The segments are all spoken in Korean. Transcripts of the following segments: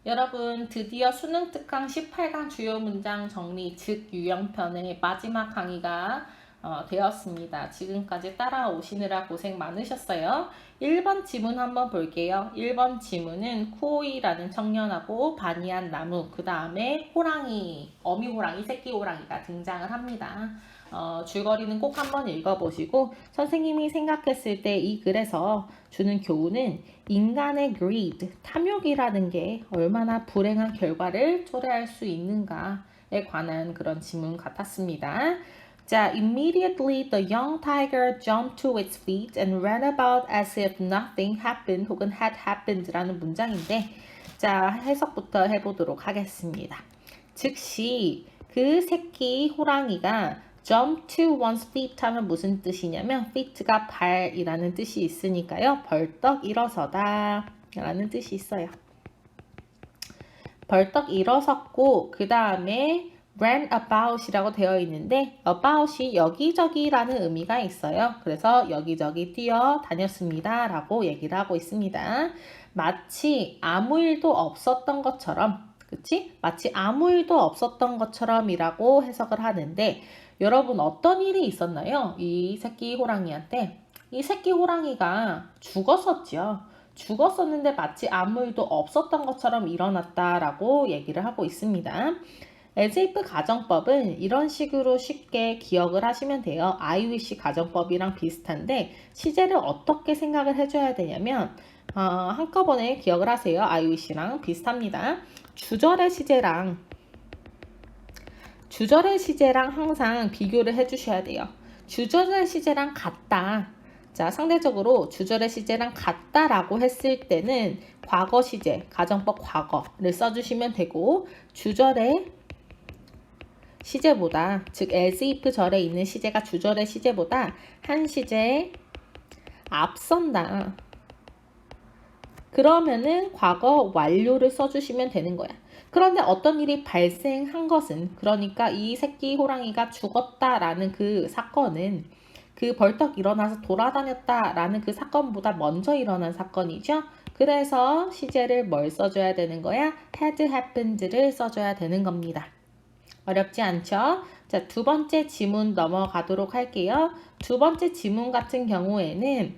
여러분, 드디어 수능 특강 18강 주요 문장 정리, 즉 유형편의 마지막 강의가 되었습니다. 지금까지 따라오시느라 고생 많으셨어요. 1번 지문 한번 볼게요. 1번 지문은 쿠오이라는 청년하고 바니안 나무, 그 다음에 호랑이, 어미 호랑이, 새끼 호랑이가 등장을 합니다. 줄거리는 꼭 한번 읽어보시고 선생님이 생각했을 때 이 글에서 주는 교훈은 인간의 greed, 탐욕이라는 게 얼마나 불행한 결과를 초래할 수 있는가에 관한 그런 지문 같았습니다. 자, immediately the young tiger jumped to its feet and ran about as if nothing happened 혹은 had happened라는 문장인데 자, 해석부터 해보도록 하겠습니다. 즉시 그 새끼 호랑이가 jump to one's feet 하면 무슨 뜻이냐면 feet가 발이라는 뜻이 있으니까요. 벌떡 일어서다 라는 뜻이 있어요. 벌떡 일어섰고 그 다음에 ran about이라고 되어 있는데 about이 여기저기라는 의미가 있어요. 그래서 여기저기 뛰어다녔습니다 라고 얘기를 하고 있습니다. 마치 아무 일도 없었던 것처럼 그치? 마치 아무 일도 없었던 것처럼이라고 해석을 하는데 여러분 어떤 일이 있었나요? 이 새끼 호랑이한테 이 새끼 호랑이가 죽었었죠. 죽었었는데 마치 아무 일도 없었던 것처럼 일어났다라고 얘기를 하고 있습니다. as if 가정법은 이런 식으로 쉽게 기억을 하시면 돼요. I wish 가정법이랑 비슷한데 시제를 어떻게 생각을 해줘야 되냐면 한꺼번에 기억을 하세요. I wish랑 비슷합니다. 주절의 시제랑 항상 비교를 해주셔야 돼요. 주절의 시제랑 같다. 자, 상대적으로 주절의 시제랑 같다라고 했을 때는 과거 시제, 가정법 과거를 써주시면 되고 주절의 시제보다, 즉 as if 절에 있는 시제가 주절의 시제보다 한 시제 앞선다. 그러면은 과거 완료를 써주시면 되는 거야. 그런데 어떤 일이 발생한 것은 그러니까 이 새끼 호랑이가 죽었다라는 그 사건은 그 벌떡 일어나서 돌아다녔다라는 그 사건보다 먼저 일어난 사건이죠. 그래서 시제를 뭘 써줘야 되는 거야? had happened를 써줘야 되는 겁니다. 어렵지 않죠? 자, 두 번째 지문 넘어가도록 할게요. 두 번째 지문 같은 경우에는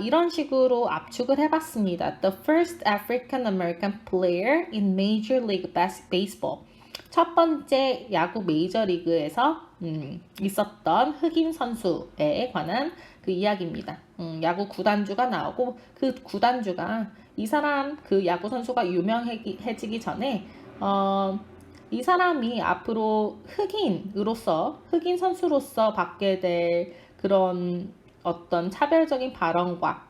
이런 식으로 압축을 해봤습니다. The first African American player in Major League Baseball. 첫 번째 야구 메이저리그에서 있었던 흑인 선수에 관한 그 이야기입니다. 야구 구단주가 나오고 그 구단주가 이 사람 그 야구 선수가 유명해지기 전에 이 사람이 앞으로 흑인 선수로서 받게 될 그런 어떤 차별적인 발언과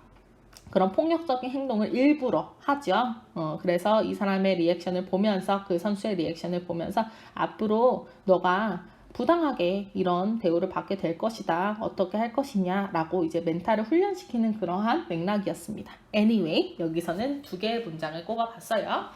그런 폭력적인 행동을 일부러 하죠. 그래서 이 사람의 리액션을 보면서 그 선수의 리액션을 보면서 앞으로 너가 부당하게 이런 대우를 받게 될 것이다. 어떻게 할 것이냐 라고 이제 멘탈을 훈련시키는 그러한 맥락이었습니다. Anyway, 여기서는 두 개의 문장을 꼽아봤어요.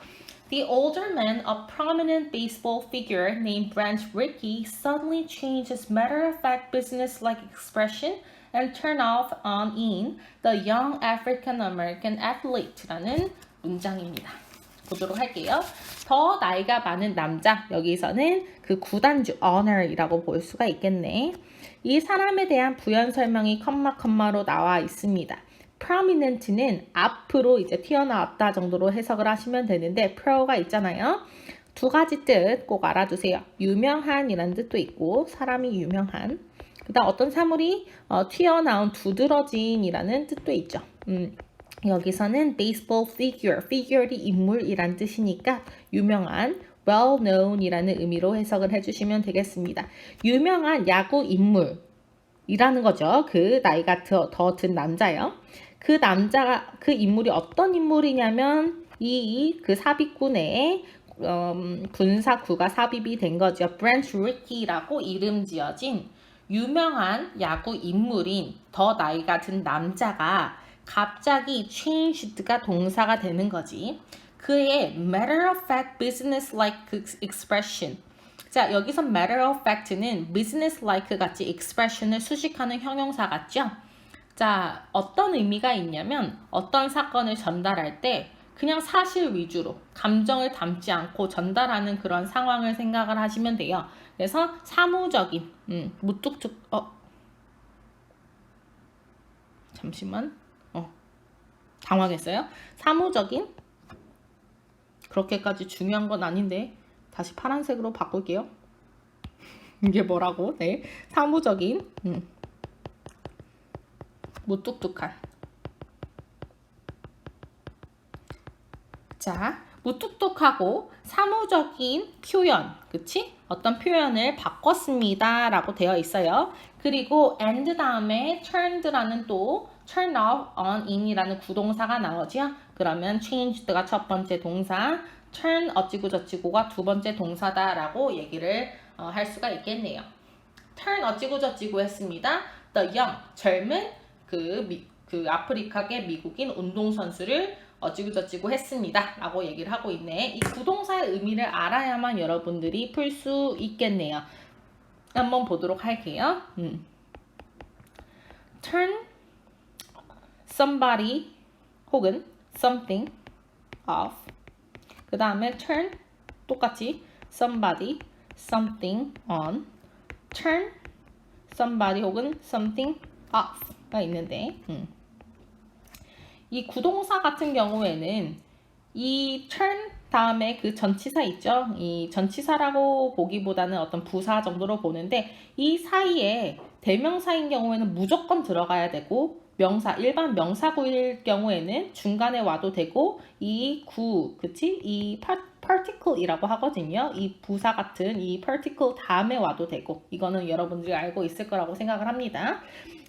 The older man, a prominent baseball figure named Branch Rickey, suddenly changed his matter-of-fact business-like expression and turned off in the young African-American athlete라는 문장입니다. 보도록 할게요. 더 나이가 많은 남자, 여기서는 그 구단주, owner이라고 볼 수가 있겠네. 이 사람에 대한 부연 설명이 컴마로 나와 있습니다. prominent는 앞으로 이제 튀어나왔다 정도로 해석을 하시면 되는데 pro가 있잖아요. 두 가지 뜻 꼭 알아두세요. 유명한이라는 뜻도 있고 사람이 유명한. 그다음 어떤 사물이 튀어나온 두드러진이라는 뜻도 있죠. 여기서는 baseball figure이 인물이란 뜻이니까 유명한 well known이라는 의미로 해석을 해주시면 되겠습니다. 유명한 야구 인물이라는 거죠. 그 나이가 더 든 남자요. 그 인물이 어떤 인물이냐면 그 삽입군의 군사구가 삽입이 된 거죠. 브랜치 리키라고 이름 지어진 유명한 야구 인물인 더 나이가 든 남자가 갑자기 changed가 동사가 되는 거지. 그의 matter of fact business like expression. 자, 여기서 matter of fact는 business like 같이 expression을 수식하는 형용사 같죠? 자, 어떤 의미가 있냐면 어떤 사건을 전달할 때 그냥 사실 위주로 감정을 담지 않고 전달하는 그런 상황을 생각을 하시면 돼요. 그래서 사무적인, 무뚝뚝, 잠시만, 당황했어요. 사무적인, 그렇게까지 중요한 건 아닌데 다시 파란색으로 바꿀게요. 이게 뭐라고? 네, 사무적인, 무뚝뚝한. 자, 무뚝뚝하고 사무적인 표현, 그치? 어떤 표현을 바꿨습니다 라고 되어 있어요. 그리고 and 다음에 turned라는 또 turn off, on, in이라는 구동사가 나오죠. 그러면 changed가 첫 번째 동사, turn 어찌고 저찌고가 두 번째 동사다라고 얘기를 할 수가 있겠네요. turn 어찌고 저찌고 했습니다. the young, 젊은 그 아프리카계 미국인 운동선수를 어찌고 저찌고 했습니다 라고 얘기를 하고 있네. 이 구동사의 의미를 알아야만 여러분들이 풀 수 있겠네요. 한번 보도록 할게요. turn somebody 혹은 something off. 그 다음에 turn 똑같이 somebody, something on. turn somebody 혹은 something off가 있는데 이 구동사 같은 경우에는 이 turn 다음에 그 전치사 있죠? 이 전치사라고 보기보다는 어떤 부사 정도로 보는데 이 사이에 대명사인 경우에는 무조건 들어가야 되고 명사, 일반 명사구일 경우에는 중간에 와도 되고 이 그치? 이 particle이라고 하거든요. 이 부사 같은 이 particle 다음에 와도 되고 이거는 여러분들이 알고 있을 거라고 생각을 합니다.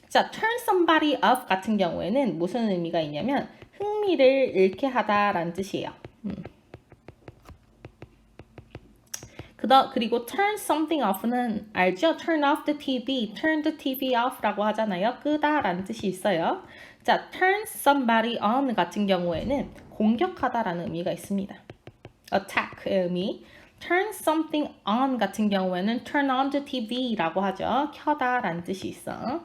자, turn somebody off 같은 경우에는 무슨 의미가 있냐면 흥미를 잃게 하다라는 뜻이에요. 그리고 turn something off는 알죠? turn off the TV, turn the TV off라고 하잖아요. 끄다라는 뜻이 있어요. 자, turn somebody on 같은 경우에는 공격하다라는 의미가 있습니다. attack의 의미. turn something on 같은 경우에는 turn on the TV라고 하죠. 켜다라는 뜻이 있어.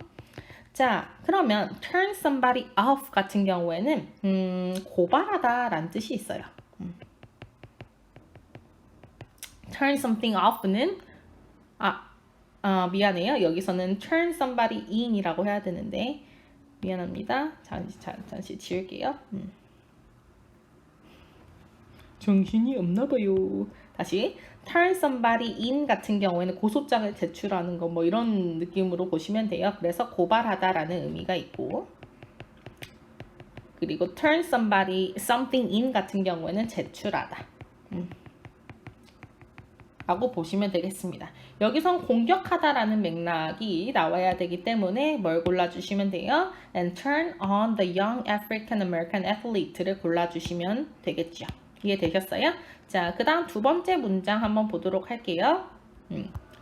자, 그러면 turn somebody off 같은 경우에는 고발하다라는 뜻이 있어요. turn something off는 미안해요. 여기서는 turn somebody in이라고 해야 되는데 미안합니다. 잠시 지울게요. 정신이 없나 봐요. 다시 turn somebody in 같은 경우에는 고소장을 제출하는 거 뭐 이런 느낌으로 보시면 돼요. 그래서 고발하다라는 의미가 있고 그리고 turn something in 같은 경우에는 제출하다 라고 보시면 되겠습니다. 여기선 공격하다라는 맥락이 나와야 되기 때문에 뭘 골라주시면 돼요? And turn on the young African American athlete를 골라주시면 되겠죠. 이해되셨어요? 자, 그 다음 두 번째 문장 한번 보도록 할게요.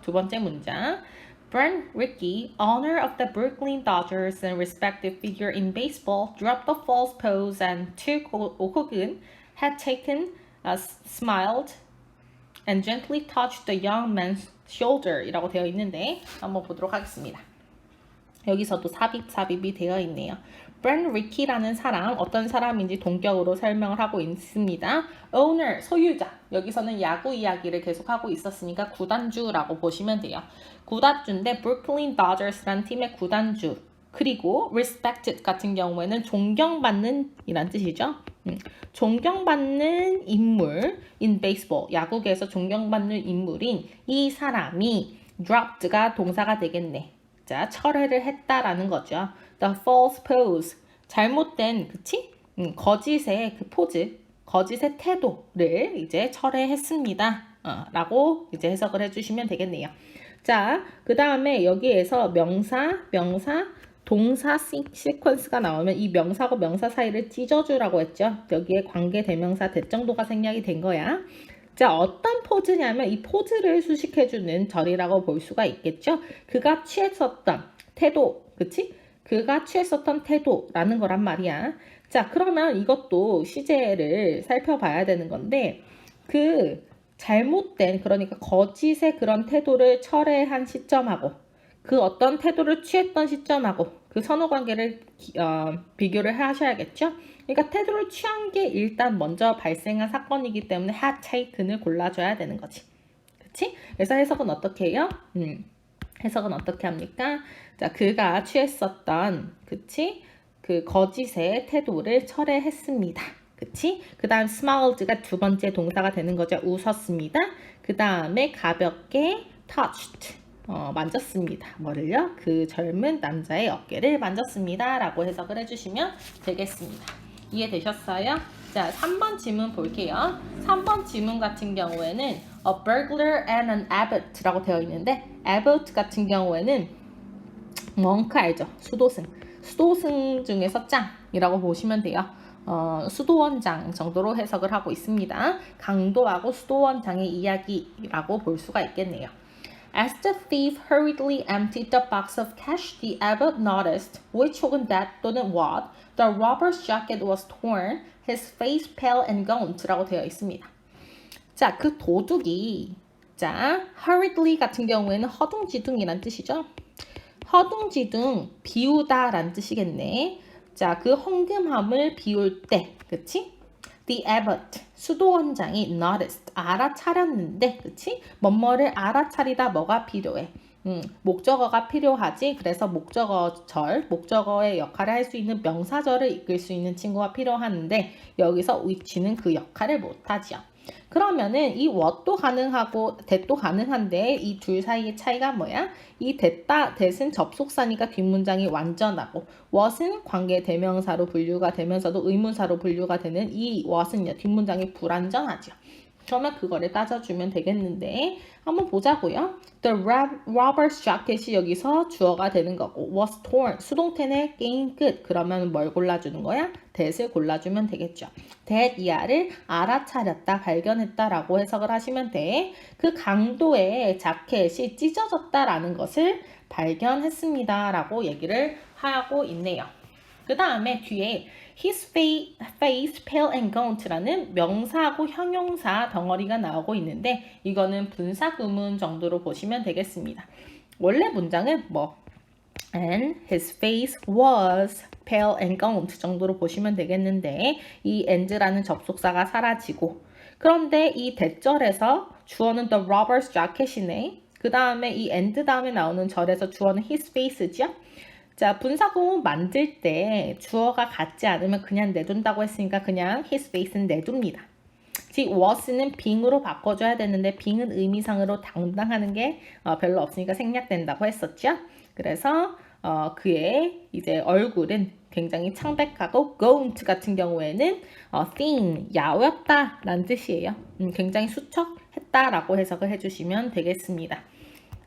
두 번째 문장. Brent Rickey, owner of the Brooklyn Dodgers and respected figure in baseball, dropped the false pose and took 혹은 had taken, smiled, and gently touched the young man's shoulder 이라고 되어 있는데 한번 보도록 하겠습니다. 여기서도 삽입이 되어 있네요. 브랜 리키라는 사람, 어떤 사람인지 동격으로 설명을 하고 있습니다. owner, 소유자. 여기서는 야구 이야기를 계속하고 있었으니까 구단주라고 보시면 돼요. 구단주인데 브루클린 도저스라는 팀의 구단주. 그리고 respected 같은 경우에는 존경받는 이란 뜻이죠. 존경받는 인물 in baseball, 야구계에서 존경받는 인물인 이 사람이 dropped가 동사가 되겠네. 자, 철회를 했다라는 거죠. The false pose, 잘못된, 그치? 거짓의 그 포즈, 거짓의 태도를 이제 철회했습니다. 라고 이제 해석을 해주시면 되겠네요. 자, 그 다음에 여기에서 명사, 동사 시퀀스가 나오면 이 명사하고 명사 사이를 찢어주라고 했죠. 여기에 관계 대명사 대정도가 생략이 된 거야. 자, 어떤 포즈냐면 이 포즈를 수식해주는 절이라고 볼 수가 있겠죠. 그가 취했었던 태도, 그치? 그가 취했었던 태도라는 거란 말이야. 자, 그러면 이것도 시제를 살펴봐야 되는 건데 그 잘못된, 그러니까 거짓의 그런 태도를 철회한 시점하고 그 어떤 태도를 취했던 시점하고 그 선후 관계를 비교를 하셔야겠죠. 그러니까 태도를 취한 게 일단 먼저 발생한 사건이기 때문에 had taken을 골라줘야 되는 거지. 그치? 그래서 해석은 어떻게 해요? 해석은 어떻게 합니까? 자, 그가 취했었던, 그치? 그 거짓의 태도를 철회했습니다. 그치? 그 다음 smiled가 두 번째 동사가 되는 거죠. 웃었습니다. 그 다음에 가볍게 touched, 만졌습니다. 뭐를요? 그 젊은 남자의 어깨를 만졌습니다. 라고 해석을 해주시면 되겠습니다. 이해되셨어요? 자, 3번 지문 볼게요. 3번 지문 같은 경우에는 a burglar and an abbot 라고 되어 있는데 abbot 같은 경우에는 멍크 알죠? 수도승. 수도승 중에서 짱이라고 보시면 돼요. 수도원장 정도로 해석을 하고 있습니다. 강도하고 수도원장의 이야기라고 볼 수가 있겠네요. As the thief hurriedly emptied the box of cash, the abbot noticed, which 혹은 that 또는 what, the robber's jacket was torn, his face pale and gaunt라고 되어 있습니다. 자, 그 도둑이 자, hurriedly 같은 경우에는 허둥지둥이란 뜻이죠. 허둥지둥, 비우다 란 뜻이겠네. 자, 그 헌금함을 비울 때, 그치? The abbot, 수도원장이 noticed, 알아차렸는데, 그치? 뭐뭐를 알아차리다 뭐가 필요해? 목적어가 필요하지. 그래서 목적어절, 목적어의 역할을 할 수 있는 명사절을 이끌 수 있는 친구가 필요한데 여기서 which는 그 역할을 못하지요. 그러면은 이 what도 가능하고 that도 가능한데 이 둘 사이의 차이가 뭐야? 이 that은 접속사니까 뒷문장이 완전하고 what은 관계 대명사로 분류가 되면서도 의문사로 분류가 되는 이 what은요 뒷문장이 불완전하죠. 그러면 그거를 따져주면 되겠는데 한번 보자고요. The robber's jacket이 여기서 주어가 되는 거고 was torn, 수동태의 게임 끝. 그러면 뭘 골라주는 거야? that을 골라주면 되겠죠. that 이하를 알아차렸다, 발견했다라고 해석을 하시면 돼. 그 강도의 자켓이 찢어졌다라는 것을 발견했습니다라고 얘기를 하고 있네요. 그 다음에 뒤에 his face pale and gaunt라는 명사하고 형용사 덩어리가 나오고 있는데 이거는 분사구문 정도로 보시면 되겠습니다. 원래 문장은 뭐 and his face was pale and gaunt 정도로 보시면 되겠는데 이 and라는 접속사가 사라지고 그런데 이 대절에서 주어는 the robber's jacket이네. 그 다음에 이 and 다음에 나오는 절에서 주어는 his face죠. 자, 분사구문 만들 때 주어가 같지 않으면 그냥 내둔다고 했으니까 그냥 his face는 내둡니다. 즉 was는 being으로 바꿔줘야 되는데 being은 의미상으로 당당하는 게 별로 없으니까 생략된다고 했었죠. 그래서 그의 이제 얼굴은 굉장히 창백하고 gaunt 같은 경우에는 thin, 야였다 라는 뜻이에요. 굉장히 수척했다라고 해석을 해주시면 되겠습니다.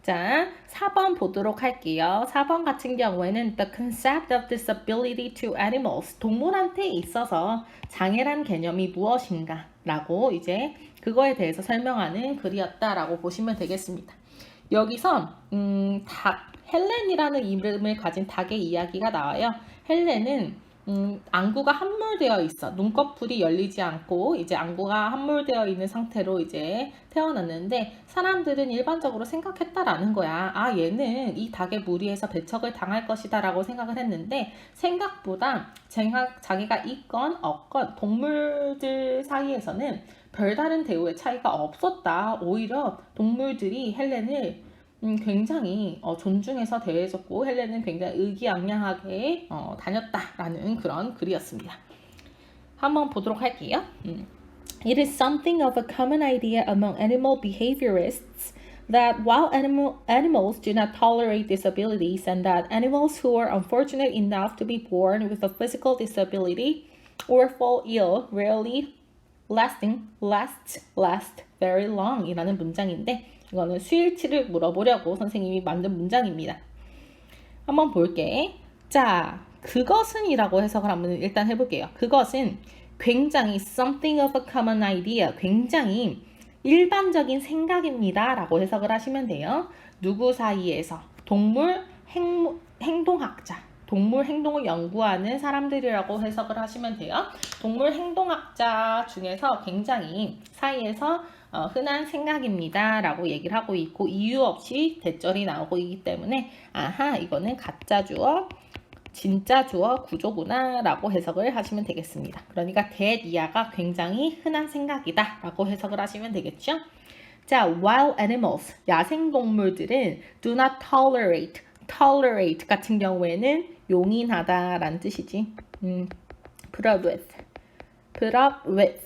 자, 4번 보도록 할게요. 4번 같은 경우에는 the concept of disability to animals, 동물한테 있어서 장애란 개념이 무엇인가 라고 이제 그거에 대해서 설명하는 글이었다라고 보시면 되겠습니다. 여기서 헬렌이라는 이름을 가진 닭의 이야기가 나와요. 헬렌은 안구가 함몰되어 있어. 눈꺼풀이 열리지 않고 이제 안구가 함몰되어 있는 상태로 이제 태어났는데 사람들은 일반적으로 생각했다라는 거야. 아, 얘는 이 닭의 무리에서 배척을 당할 것이다 라고 생각을 했는데 생각보다 자기가 있건 없건 동물들 사이에서는 별다른 대우의 차이가 없었다. 오히려 동물들이 헬렌을 굉장히 존중해서 대해줬고 헬렌은 굉장히 의기양양하게 다녔다라는 그런 글이었습니다. 한번 보도록 할게요. It is something of a common idea among animal behaviorists that while animals do not tolerate disabilities and that animals who are unfortunate enough to be born with a physical disability or fall ill rarely last very long 이라는 문장인데 이거는 수일치를 물어보려고 선생님이 만든 문장입니다. 한번 볼게. 자, 그것은 이라고 해석을 한번 일단 해볼게요. 그것은 굉장히 something of a common idea, 굉장히 일반적인 생각입니다 라고 해석을 하시면 돼요. 누구 사이에서? 동물 행동학자, 동물 행동을 연구하는 사람들이라고 해석을 하시면 돼요. 동물 행동학자 중에서 굉장히 사이에서 흔한 생각입니다 라고 얘기를 하고 있고 이유 없이 대절이 나오고 있기 때문에 아하 이거는 가짜 주어 진짜 주어 구조구나 라고 해석을 하시면 되겠습니다. 그러니까 that 이하가 굉장히 흔한 생각이다 라고 해석을 하시면 되겠죠. 자, wild animals, 야생동물들은 do not tolerate, tolerate 같은 경우에는 용인하다 라는 뜻이지. put up with, put up with,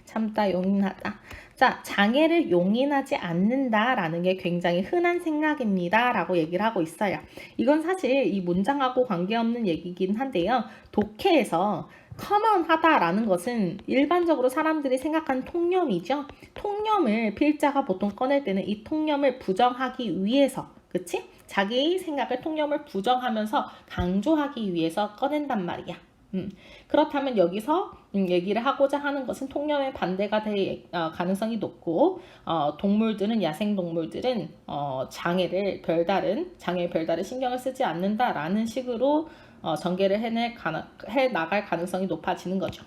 참다, 용인하다. 자, 장애를 용인하지 않는다 라는 게 굉장히 흔한 생각입니다 라고 얘기를 하고 있어요. 이건 사실 이 문장하고 관계없는 얘기긴 한데요. 독해에서 common하다라는 것은 일반적으로 사람들이 생각하는 통념이죠. 통념을 필자가 보통 꺼낼 때는 이 통념을 부정하기 위해서, 그치? 자기 생각을 통념을 부정하면서 강조하기 위해서 꺼낸단 말이야. 그렇다면 여기서 얘기를 하고자 하는 것은 통념의 반대가 될 가능성이 높고 동물들은 야생동물들은 장애를 별다른 신경을 쓰지 않는다라는 식으로 전개를 해 나갈 가능성이 높아지는 거죠.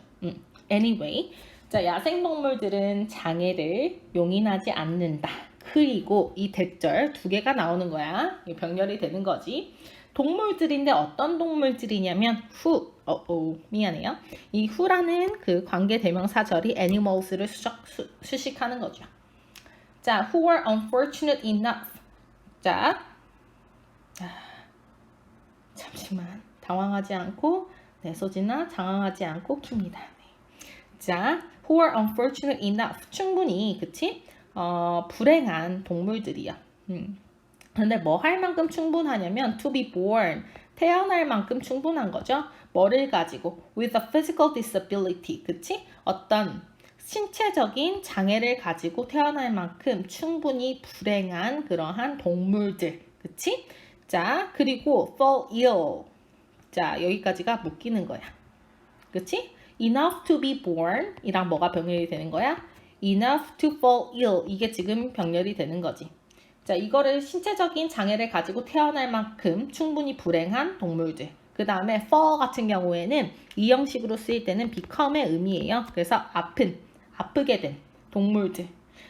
Anyway, 자, 야생동물들은 장애를 용인하지 않는다. 그리고 이 대절 두 개가 나오는 거야. 병렬이 되는 거지. 동물들인데 어떤 동물들이냐면 미안해요. 이 who라는 그 관계 대명사절이 animals를 수식하는 거죠. 자, who are unfortunate enough. 자, 잠시만. 당황하지 않고 소진아 장황하지 않고 킵니다. 자, who are unfortunate enough. 충분히 그치? 불행한 동물들이야. 근데 뭐 할 만큼 충분하냐면 to be born, 태어날 만큼 충분한 거죠. 뭐를 가지고 with a physical disability, 그치? 어떤 신체적인 장애를 가지고 태어날 만큼 충분히 불행한 그러한 동물들, 그치? 자, 그리고 fall ill. 자, 여기까지가 묶이는 거야. 그치? enough to be born 이랑 뭐가 병렬이 되는 거야? enough to fall ill. 이게 지금 병렬이 되는 거지. 자, 이거를 신체적인 장애를 가지고 태어날 만큼 충분히 불행한 동물들. 그 다음에 fall 같은 경우에는 이 형식으로 쓰일 때는 become의 의미예요. 그래서 아프게 된 동물들.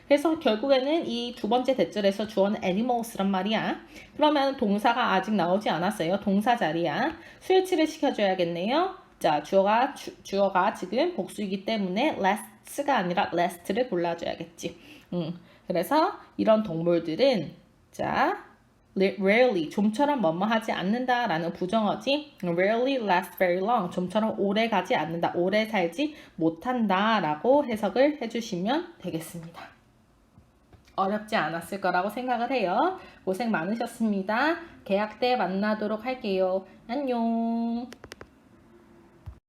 그래서 결국에는 이 두 번째 대절에서 주어는 animals란 말이야. 그러면 동사가 아직 나오지 않았어요. 동사 자리야. 수일치를 시켜줘야겠네요. 자, 주어가 지금 복수이기 때문에 last가 아니라 last를 골라줘야겠지. 그래서 이런 동물들은 자, rarely 좀처럼 뭐뭐하지 않는다라는 부정어지 rarely last very long 좀처럼 오래 가지 않는다, 오래 살지 못한다라고 해석을 해주시면 되겠습니다. 어렵지 않았을 거라고 생각을 해요. 고생 많으셨습니다. 개학 때 만나도록 할게요. 안녕.